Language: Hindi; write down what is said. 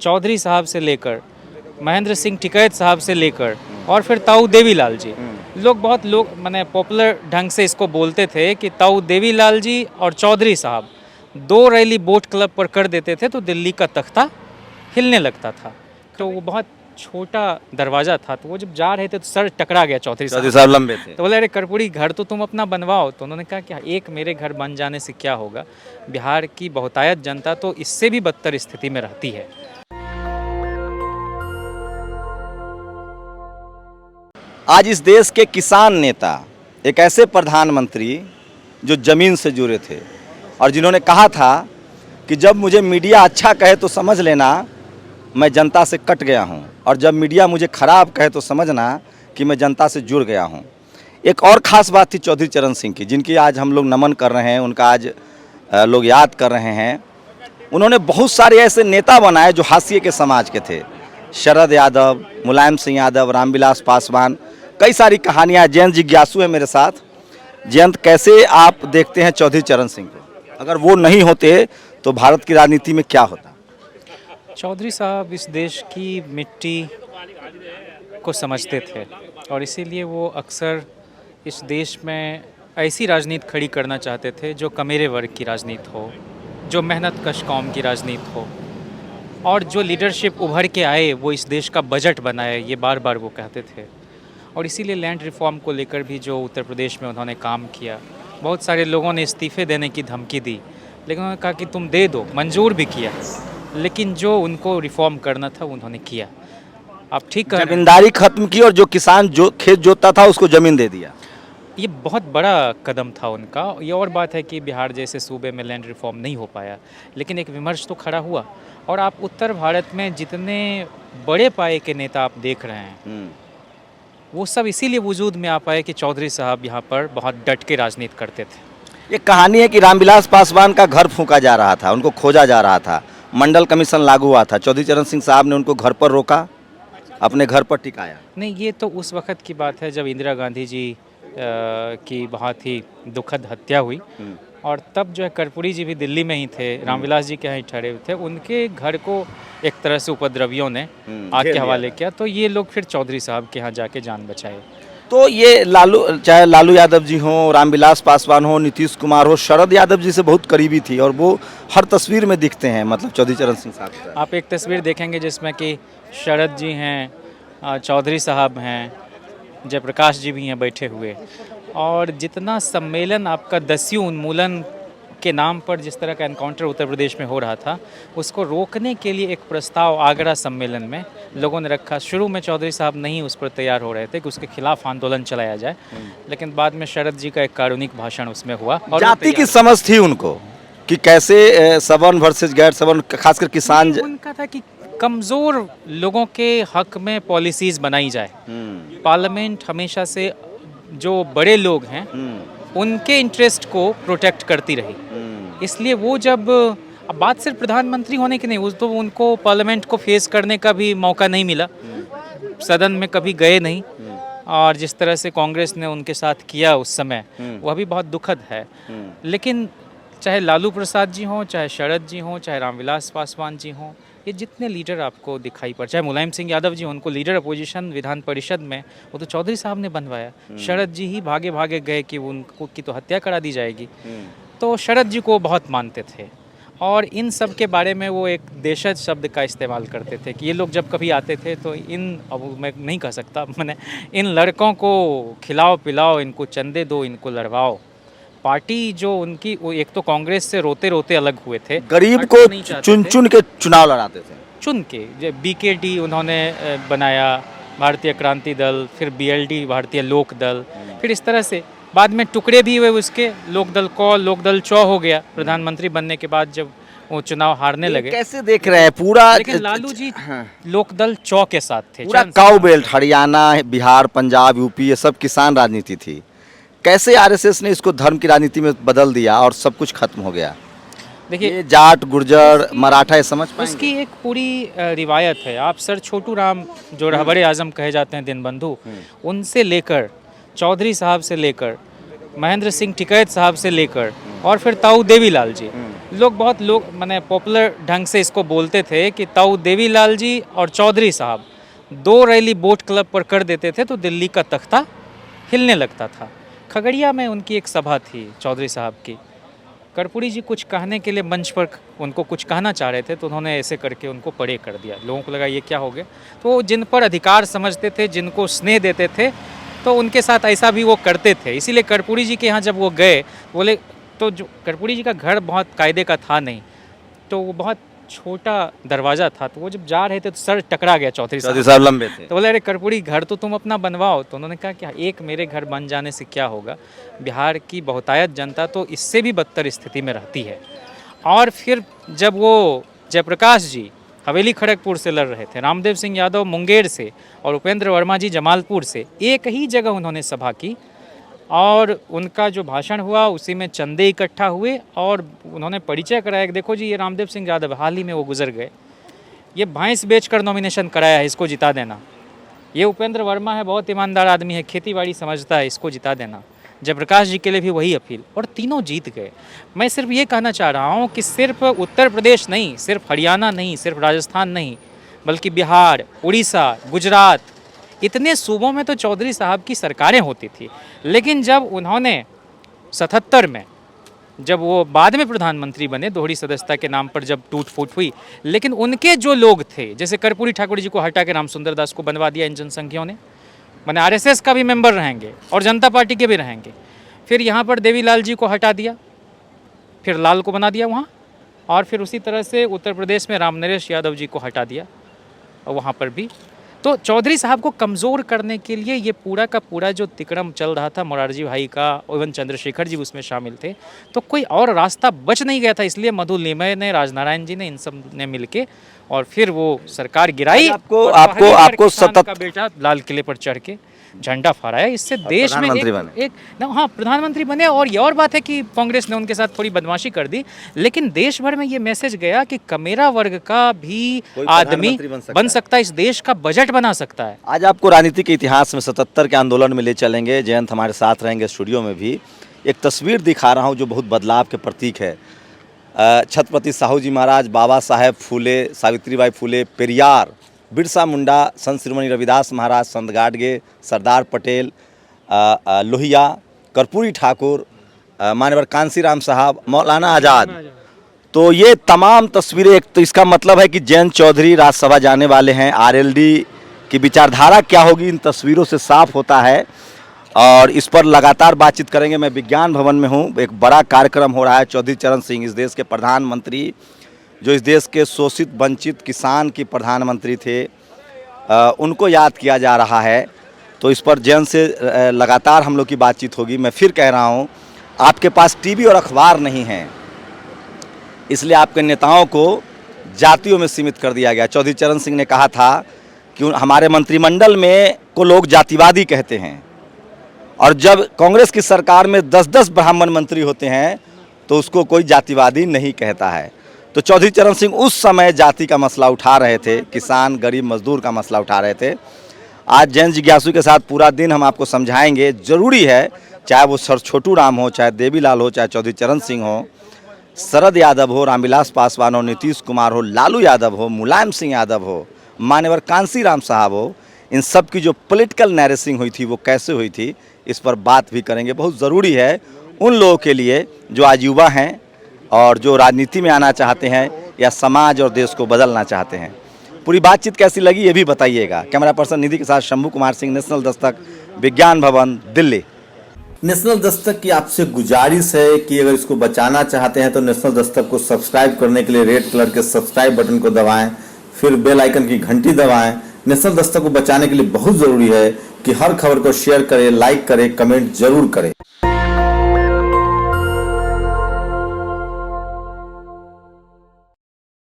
चौधरी साहब से लेकर महेंद्र सिंह टिकैत साहब से लेकर और फिर ताऊ देवीलाल जी, लोग माने पॉपुलर ढंग से इसको बोलते थे कि ताऊ देवीलाल जी और चौधरी साहब 2 रैली बोट क्लब पर कर देते थे तो दिल्ली का तख्ता हिलने लगता था। तो वो बहुत छोटा दरवाज़ा था, तो वो जब जा रहे थे तो सर टकरा गया चौधरी साहब लंबे थे। तो बोले अरे कर्पूरी घर तो तुम अपना बनवाओ। तो उन्होंने कहा कि एक मेरे घर बन जाने से क्या होगा, बिहार की बहुतायत जनता तो इससे भी बदतर स्थिति में रहती है। आज इस देश के किसान नेता, एक ऐसे प्रधानमंत्री जो ज़मीन से जुड़े थे और जिन्होंने कहा था कि जब मुझे मीडिया अच्छा कहे तो समझ लेना मैं जनता से कट गया हूं, और जब मीडिया मुझे खराब कहे तो समझना कि मैं जनता से जुड़ गया हूं। एक और ख़ास बात थी चौधरी चरण सिंह की, जिनकी आज हम लोग नमन कर रहे हैं, उनका आज लोग याद कर रहे हैं। उन्होंने बहुत सारे ऐसे नेता बनाए जो हाशिए के समाज के थे। शरद यादव, मुलायम सिंह यादव, रामविलास पासवान, कई सारी कहानियाँ। जयंत जिज्ञासु है मेरे साथ। जयंत, कैसे आप देखते हैं चौधरी चरण सिंह को? अगर वो नहीं होते तो भारत की राजनीति में क्या होता? चौधरी साहब इस देश की मिट्टी को समझते थे और इसीलिए वो अक्सर इस देश में ऐसी राजनीति खड़ी करना चाहते थे जो कमेरे वर्ग की राजनीति हो, जो मेहनत कश कौम की राजनीति हो, और जो लीडरशिप उभर के आए वो इस देश का बजट बनाए, ये बार बार वो कहते थे। और इसीलिए लैंड रिफॉर्म को लेकर भी जो उत्तर प्रदेश में उन्होंने काम किया, बहुत सारे लोगों ने इस्तीफे देने की धमकी दी, लेकिन उन्होंने कहा कि तुम दे दो, मंजूर भी किया, लेकिन जो उनको रिफॉर्म करना था उन्होंने किया। आप ठीक कह रहे हैं, जमींदारी खत्म की और जो किसान जो खेत जोतता था उसको ज़मीन दे दिया। ये बहुत बड़ा कदम था उनका। ये और बात है कि बिहार जैसे सूबे में लैंड रिफॉर्म नहीं हो पाया, लेकिन एक विमर्श तो खड़ा हुआ। और आप उत्तर भारत में जितने बड़े पाए के नेता आप देख रहे हैं, वो सब इसीलिए वजूद में आ पाए कि चौधरी साहब यहाँ पर बहुत डट के राजनीति करते थे। ये कहानी है कि रामविलास पासवान का घर फूंका जा रहा था, उनको खोजा जा रहा था, मंडल कमीशन लागू हुआ था, चौधरी चरण सिंह साहब ने उनको घर पर रोका, अपने घर पर टिकाया। नहीं, ये तो उस वक़्त की बात है जब इंदिरा गांधी जी की बहुत ही दुखद हत्या हुई, और तब जो है कर्पूरी जी भी दिल्ली में ही थे, रामविलास जी के यहाँ ही ठहरे हुए थे। उनके घर को एक तरह से उपद्रवियों ने आग के हवाले किया, तो ये लोग फिर चौधरी साहब के यहाँ जाके जान बचाए। तो ये चाहे लालू यादव जी हों, रामविलास पासवान हो, नीतीश कुमार हो, शरद यादव जी से बहुत करीबी थी और वो हर तस्वीर में दिखते हैं, मतलब चौधरी चरण सिंह साहब। आप एक तस्वीर देखेंगे जिसमें कि शरद जी हैं, चौधरी साहब हैं, जयप्रकाश जी भी हैं बैठे हुए। और जितना सम्मेलन आपका दस्यु उन्मूलन के नाम पर जिस तरह का एनकाउंटर उत्तर प्रदेश में हो रहा था, उसको रोकने के लिए एक प्रस्ताव आगरा सम्मेलन में लोगों ने रखा। शुरू में चौधरी साहब नहीं उस पर तैयार हो रहे थे कि उसके खिलाफ आंदोलन चलाया जाए, लेकिन बाद में शरद जी का एक कारुणिक भाषण उसमें हुआ। और जाति की समझ थी उनको कि कैसे सवर्ण वर्सेस गैर सवर्ण, खासकर किसान। उनका था कि कमज़ोर लोगों के हक में पॉलिसीज़ बनाई जाए। पार्लियामेंट हमेशा से जो बड़े लोग हैं उनके इंटरेस्ट को प्रोटेक्ट करती रही, इसलिए वो जब, अब बात सिर्फ प्रधानमंत्री होने की नहीं, उस तो उनको पार्लियामेंट को फेस करने का भी मौका नहीं मिला, सदन में कभी गए नहीं, और जिस तरह से कांग्रेस ने उनके साथ किया उस समय, वह भी बहुत दुखद है। लेकिन चाहे लालू प्रसाद जी हों, चाहे शरद जी हों, चाहे रामविलास पासवान जी हों, ये जितने लीडर आपको दिखाई पड़, चाहे मुलायम सिंह यादव जी, उनको लीडर अपोजिशन विधान परिषद में वो तो चौधरी साहब ने बनवाया। शरद जी ही भागे भागे गए कि उनको की तो हत्या करा दी जाएगी, तो शरद जी को बहुत मानते थे। और इन सब के बारे में वो एक देशज शब्द का इस्तेमाल करते थे कि ये लोग जब कभी आते थे तो अब मैं नहीं कह सकता, मैंने इन लड़कों को खिलाओ पिलाओ, इनको चंदे दो, इनको लड़वाओ। पार्टी जो उनकी, वो एक तो कांग्रेस से रोते रोते अलग हुए थे, गरीब को चुन चुन के चुनाव लड़ाते थे, चुन के। BKD उन्होंने बनाया, भारतीय क्रांति दल, फिर BLD भारतीय लोक दल, फिर इस तरह से बाद में टुकड़े भी हुए उसके, लोकदल कौ, लोकदल चौ हो गया प्रधानमंत्री बनने के बाद जब वो चुनाव हारने लगे। कैसे देख रहे हैं पूरा? लेकिन लालू जी लोकदल चौ के साथ थे। पूरा काऊ बेल्ट, हरियाणा, बिहार, पंजाब, यूपी, ये सब किसान राजनीति थी। कैसे आरएसएस ने इसको धर्म की राजनीति में बदल दिया और सब कुछ खत्म हो गया? देखिए, जाट, गुर्जर, मराठा, ये समझ पाएंगे? उसकी एक पूरी रिवायत है। आप सर छोटू राम जो रहबरे आजम कहे जाते हैं, दीनबंधु, उनसे लेकर चौधरी साहब से लेकर महेंद्र सिंह टिकैत साहब से लेकर और फिर ताऊ देवीलाल जी, लोग बहुत मैंने पॉपुलर ढंग से इसको बोलते थे कि ताऊ देवीलाल जी और चौधरी साहब 2 रैली बोट क्लब पर कर देते थे तो दिल्ली का तख्ता हिलने लगता था। खगड़िया में उनकी एक सभा थी चौधरी साहब की, कर्पूरी जी कुछ कहने के लिए मंच पर उनको कुछ कहना चाह रहे थे तो उन्होंने ऐसे करके उनको परे कर दिया। लोगों को लगा ये क्या हो गया, तो जिन पर अधिकार समझते थे, जिनको स्नेह देते थे, तो उनके साथ ऐसा भी वो करते थे। इसीलिए कर्पूरी जी के यहाँ जब वो गए, बोले तो जो कर्पूरी जी का घर बहुत कायदे का था नहीं, तो वो बहुत छोटा दरवाज़ा था, तो वो जब जा रहे थे तो सर टकरा गया चौधरी साहब लंबे थे। तो बोले अरे कर्पूरी घर तो तुम अपना बनवाओ। तो उन्होंने कहा कि एक मेरे घर बन जाने से क्या होगा, बिहार की बहुतायत जनता तो इससे भी बदतर स्थिति में रहती है। और फिर जब वो जयप्रकाश जी हवेली खड़गपुर से लड़ रहे थे, रामदेव सिंह यादव मुंगेर से और उपेंद्र वर्मा जी जमालपुर से, एक ही जगह उन्होंने सभा की और उनका जो भाषण हुआ उसी में चंदे इकट्ठा हुए और उन्होंने परिचय कराया कि देखो जी ये रामदेव सिंह यादव हाल ही में वो गुजर गए, ये भैंस बेचकर नॉमिनेशन कराया है, इसको जिता देना। ये उपेंद्र वर्मा है, बहुत ईमानदार आदमी है, खेती बाड़ी समझता है, इसको जिता देना। जयप्रकाश जी के लिए भी वही अपील, और तीनों जीत गए। मैं सिर्फ ये कहना चाह रहा हूँ कि सिर्फ उत्तर प्रदेश नहीं, सिर्फ हरियाणा नहीं, सिर्फ राजस्थान नहीं, बल्कि बिहार, उड़ीसा, गुजरात, इतने सूबों में तो चौधरी साहब की सरकारें होती थी। लेकिन जब उन्होंने 77 में, जब वो बाद में प्रधानमंत्री बने, दोहरी सदस्यता के नाम पर जब टूट फूट हुई, लेकिन उनके जो लोग थे, जैसे कर्पूरी ठाकुर जी को हटा के रामसुंदर दास को बनवा दिया इन जनसंघियों ने, मैंने आरएसएस का भी मेंबर रहेंगे और जनता पार्टी के भी रहेंगे। फिर यहाँ पर देवीलाल जी को हटा दिया, फिर लाल को बना दिया वहाँ, और फिर उसी तरह से उत्तर प्रदेश में रामनरेश यादव जी को हटा दिया और वहाँ पर भी। तो चौधरी साहब को कमज़ोर करने के लिए ये पूरा का पूरा जो तिकड़म चल रहा था, मोरारजी भाई का, इवन चंद्रशेखर जी उसमें शामिल थे, तो कोई और रास्ता बच नहीं गया था। इसलिए मधु लिमय ने, राजनारायण जी ने, इन सब ने मिलके और फिर वो सरकार गिराई। आपको सतत का बेटा लाल किले पर चढ़ के झंडा फहराया। इससे देश में प्रधानमंत्री बने। और ये और बात है कि कांग्रेस ने उनके साथ थोड़ी बदमाशी कर दी, लेकिन देश भर में ये मैसेज गया कि कमेरा वर्ग का भी आदमी बन सकता है, इस देश का बजट बना सकता है। आज आपको राजनीति के इतिहास में 77 के आंदोलन में ले चलेंगे। जयंत हमारे साथ रहेंगे स्टूडियो में भी। एक तस्वीर दिखा रहा हूँ जो बहुत बदलाव के प्रतीक है। छत्रपति साहू जी महाराज, बाबा साहेब फूले, सावित्रीबाई फूले, पेरियार, बिरसा मुंडा, संत श्रीमणि रविदास महाराज, संत गाडगे, सरदार पटेल, लोहिया, कर्पूरी ठाकुर, मान्यवर कांसीराम साहब, मौलाना आज़ाद। तो ये तमाम तस्वीरें, एक तो इसका मतलब है कि जयंत चौधरी राज्यसभा जाने वाले हैं। आरएलडी की विचारधारा क्या होगी इन तस्वीरों से साफ होता है, और इस पर लगातार बातचीत करेंगे। मैं विज्ञान भवन में हूँ, एक बड़ा कार्यक्रम हो रहा है। चौधरी चरण सिंह, इस देश के प्रधानमंत्री, जो इस देश के शोषित वंचित किसान की प्रधानमंत्री थे, उनको याद किया जा रहा है। तो इस पर जयंत से लगातार हम लोग की बातचीत होगी। मैं फिर कह रहा हूँ, आपके पास टीवी और अखबार नहीं है, इसलिए आपके नेताओं को जातियों में सीमित कर दिया गया। चौधरी चरण सिंह ने कहा था कि हमारे मंत्रिमंडल में को लोग जातिवादी कहते हैं, और जब कांग्रेस की सरकार में 10-10 ब्राह्मण मंत्री होते हैं तो उसको कोई जातिवादी नहीं कहता है। तो चौधरी चरण सिंह उस समय जाति का मसला उठा रहे थे, किसान, गरीब, मजदूर का मसला उठा रहे थे। आज जैन जिज्ञासु के साथ पूरा दिन हम आपको समझाएंगे। ज़रूरी है, चाहे वो सर छोटू राम हो, चाहे देवीलाल हो, चाहे चौधरी चरण सिंह हो, शरद यादव हो, रामविलास पासवान हो, नीतीश कुमार हो, लालू यादव हो, मुलायम सिंह यादव हो, मान्यवर कांसीराम साहब हो, इन सब की जो पॉलिटिकल नैरेसिंग हुई थी वो कैसे हुई थी, इस पर बात भी करेंगे। बहुत ज़रूरी है उन लोगों के लिए जो आज युवा हैं और जो राजनीति में आना चाहते हैं या समाज और देश को बदलना चाहते हैं। पूरी बातचीत कैसी लगी ये भी बताइएगा। कैमरा पर्सन निधि के साथ शंभू कुमार सिंह, नेशनल दस्तक, विज्ञान भवन, दिल्ली। नेशनल दस्तक की आपसे गुजारिश है कि अगर इसको बचाना चाहते हैं तो नेशनल दस्तक को सब्सक्राइब करने के लिए रेड कलर के सब्सक्राइब बटन को दबाएं, फिर बेल आइकन की घंटी दबाएं। नेशनल दस्तक को बचाने के लिए बहुत ज़रूरी है कि हर खबर को शेयर करें, लाइक करें, कमेंट जरूर करें।